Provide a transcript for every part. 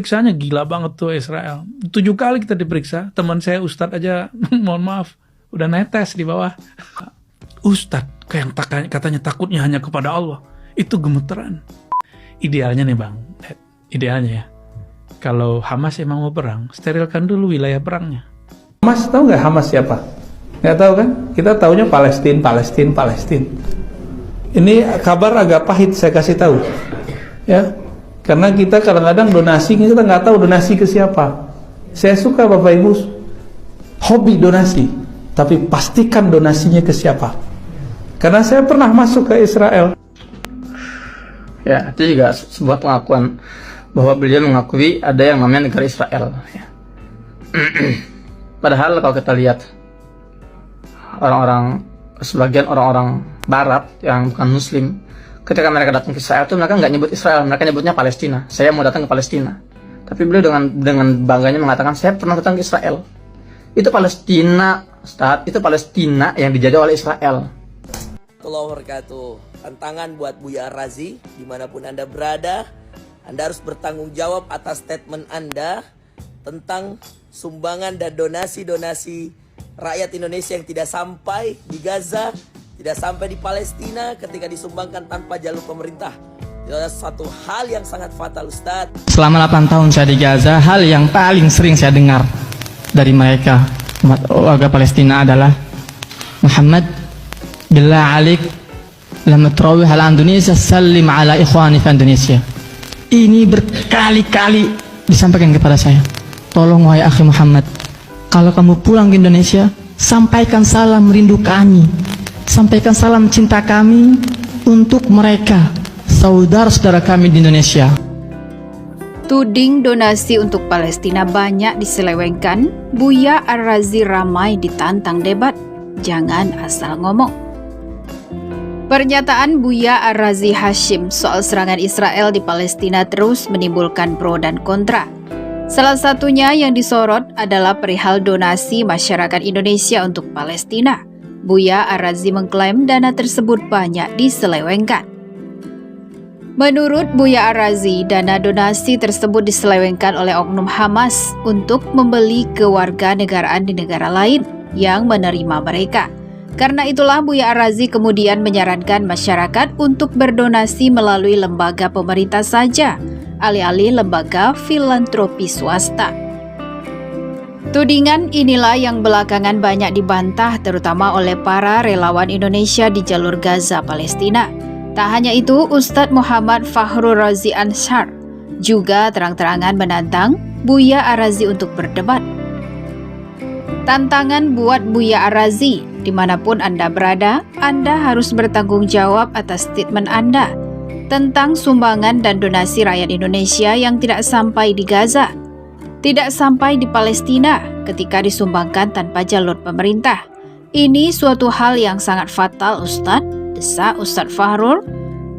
periksanya gila banget tuh Israel. 7 kali kita diperiksa. Teman saya Ustadz aja, mohon maaf, udah netes di bawah. Ustadz, katanya takutnya hanya kepada Allah. Itu gemeteran. Idealnya nih Bang, idealnya ya. Kalau Hamas emang mau perang, sterilkan dulu wilayah perangnya. Hamas, tahu nggak Hamas siapa? Nggak tahu kan? Kita taunya Palestina. Ini kabar agak pahit saya kasih tahu, ya. Karena kita kadang-kadang donasi, kita nggak tahu donasi ke siapa. Saya suka Bapak Ibu hobi donasi, tapi pastikan donasinya ke siapa. Karena saya pernah masuk ke Israel. Ya, itu juga sebuah pengakuan bahwa beliau mengakui ada yang namanya negara Israel. Ya. Padahal kalau kita lihat sebagian orang-orang Barat yang bukan Muslim, ketika mereka datang ke Israel itu mereka nggak nyebut Israel, mereka nyebutnya Palestina. Saya mau datang ke Palestina. Tapi beliau dengan bangganya mengatakan saya pernah datang ke Israel. Itu Palestina, Ustaz, itu Palestina yang dijajah oleh Israel. Warahmatullahi wabarakatuh. Tantangan buat Buya Ar-Razi, dimanapun Anda berada, Anda harus bertanggung jawab atas statement Anda tentang sumbangan dan donasi-donasi rakyat Indonesia yang tidak sampai di Gaza, tidak sampai di Palestina ketika disumbangkan tanpa jalur pemerintah. Itu adalah satu hal yang sangat fatal, Ustaz. Selama 8 tahun saya di Gaza, hal yang paling sering saya dengar dari mereka warga Palestina adalah, Muhammad, billah alik, lama terawih ala Indonesia, salim ala ikhwani fi Indonesia. Ini berkali-kali disampaikan kepada saya. Tolong wahai akhi Muhammad, kalau kamu pulang ke Indonesia, sampaikan salam rindu kami, sampaikan salam cinta kami untuk mereka, saudara-saudara kami di Indonesia. Tuding donasi untuk Palestina banyak diselewengkan, Buya Ar-Razi ramai ditantang debat. Jangan asal ngomong. Pernyataan Buya Ar-Razi Hashim soal serangan Israel di Palestina terus menimbulkan pro dan kontra. Salah satunya yang disorot adalah perihal donasi masyarakat Indonesia untuk Palestina. Buya Ar-Razi mengklaim dana tersebut banyak diselewengkan. Menurut Buya Ar-Razi, dana donasi tersebut diselewengkan oleh oknum Hamas untuk membeli kewarganegaraan di negara lain yang menerima mereka. Karena itulah Buya Ar-Razi kemudian menyarankan masyarakat untuk berdonasi melalui lembaga pemerintah saja, alih-alih lembaga filantropi swasta. Tudingan inilah yang belakangan banyak dibantah terutama oleh para relawan Indonesia di jalur Gaza, Palestina. Tak hanya itu, Ustadz Muhammad Fakhrul Razi Anshar juga terang-terangan menantang Buya Ar-Razi untuk berdebat. Tantangan buat Buya Ar-Razi, dimanapun Anda berada, Anda harus bertanggung jawab atas statement Anda tentang sumbangan dan donasi rakyat Indonesia yang tidak sampai di Gaza, tidak sampai di Palestina ketika disumbangkan tanpa jalur pemerintah. Ini suatu hal yang sangat fatal, Ustadz, desa Ustadz Fakhrul,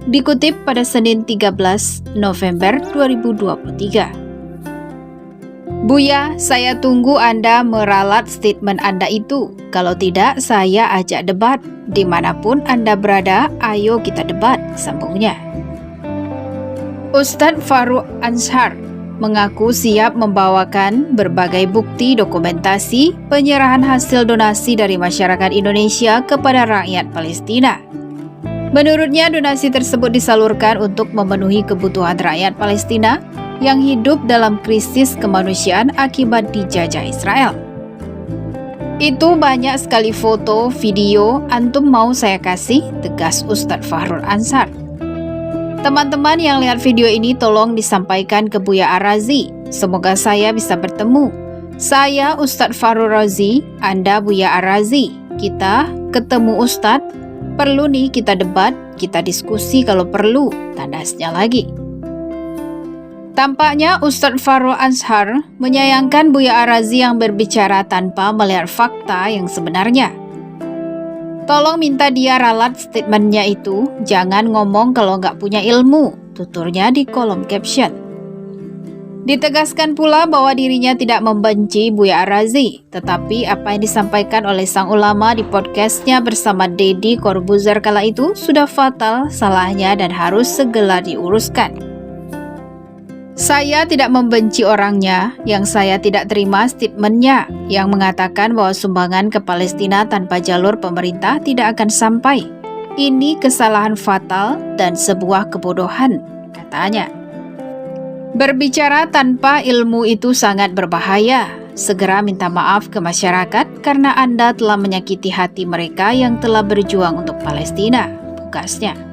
dikutip pada Senin 13 November 2023. Buya, saya tunggu Anda meralat statement Anda itu. Kalau tidak, saya ajak debat. Dimanapun Anda berada, ayo kita debat, sambungnya. Ustadz Fakhrul Anshar mengaku siap membawakan berbagai bukti dokumentasi penyerahan hasil donasi dari masyarakat Indonesia kepada rakyat Palestina. Menurutnya, donasi tersebut disalurkan untuk memenuhi kebutuhan rakyat Palestina yang hidup dalam krisis kemanusiaan akibat dijajah Israel. Itu banyak sekali foto, video, antum mau saya kasih, tegas Ustadz Fakhrul Anshar. Teman-teman yang lihat video ini tolong disampaikan ke Buya Ar-Razi. Semoga saya bisa bertemu. Saya Ustadz Fakhrul Razi, Anda Buya Ar-Razi. Kita ketemu Ustadz. Perlu nih kita debat, kita diskusi kalau perlu, tandasnya lagi. Tampaknya Ustadz Fakhrul Anshar menyayangkan Buya Ar-Razi yang berbicara tanpa melihat fakta yang sebenarnya. Tolong minta dia ralat statementnya itu, jangan ngomong kalau nggak punya ilmu, tuturnya di kolom caption. Ditegaskan pula bahwa dirinya tidak membenci Buya Ar-Razi, tetapi apa yang disampaikan oleh sang ulama di podcastnya bersama Deddy Corbuzier kala itu sudah fatal salahnya dan harus segera diuruskan. Saya tidak membenci orangnya, yang saya tidak terima statementnya yang mengatakan bahwa sumbangan ke Palestina tanpa jalur pemerintah tidak akan sampai. Ini kesalahan fatal dan sebuah kebodohan, katanya. Berbicara tanpa ilmu itu sangat berbahaya. Segera minta maaf ke masyarakat karena Anda telah menyakiti hati mereka yang telah berjuang untuk Palestina, pukasnya.